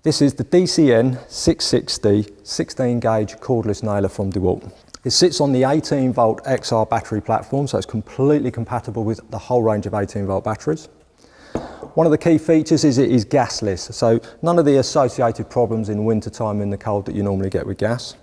This is the DCN660 16 gauge cordless nailer from DeWalt. It sits on the 18 volt XR battery platform, so it's completely compatible with the whole range of 18 volt batteries. One of the key features is it is gasless, so none of the associated problems in winter time in the cold that you normally get with gas.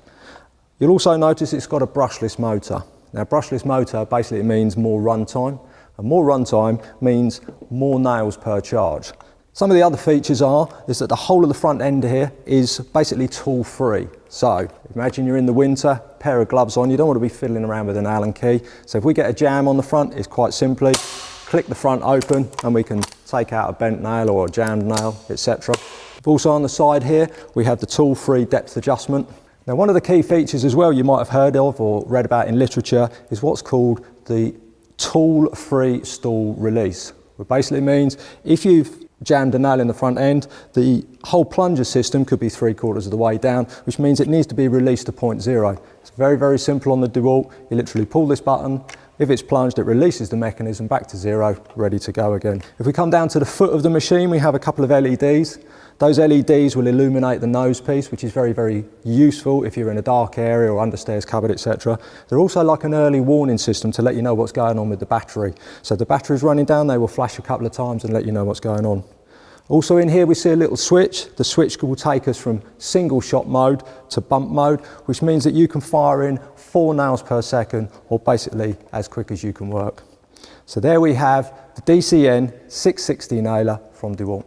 You'll also notice it's got a brushless motor. Now, brushless motor basically means more runtime, and more runtime means more nails per charge. Some of the other features is that the whole of the front end here is basically tool free. So imagine you're in the winter, pair of gloves on, you don't want to be fiddling around with an Allen key. So if we get a jam on the front, it's quite simply click the front open and we can take out a bent nail or a jammed nail, etc. Also on the side here, we have the tool free depth adjustment. Now, one of the key features as well you might have heard of or read about in literature is what's called the tool free stall release. It basically means if you've jammed a nail in the front end, the whole plunger system could be 3/4 of the way down, which means it needs to be released to point zero. It's very, very simple on the DeWalt. You literally pull this button. If it's plunged, it releases the mechanism back to zero, ready to go again. If we come down to the foot of the machine, we have a couple of LEDs. Those LEDs will illuminate the nose piece, which is very, very useful if you're in a dark area or understairs cupboard, etc. They're also like an early warning system to let you know what's going on with the battery. So if the battery's running down, they will flash a couple of times and let you know what's going on. Also in here we see a little switch. The switch will take us from single shot mode to bump mode, which means that you can fire in 4 nails per second, or basically as quick as you can work. So there we have the DCN660 nailer from DeWalt.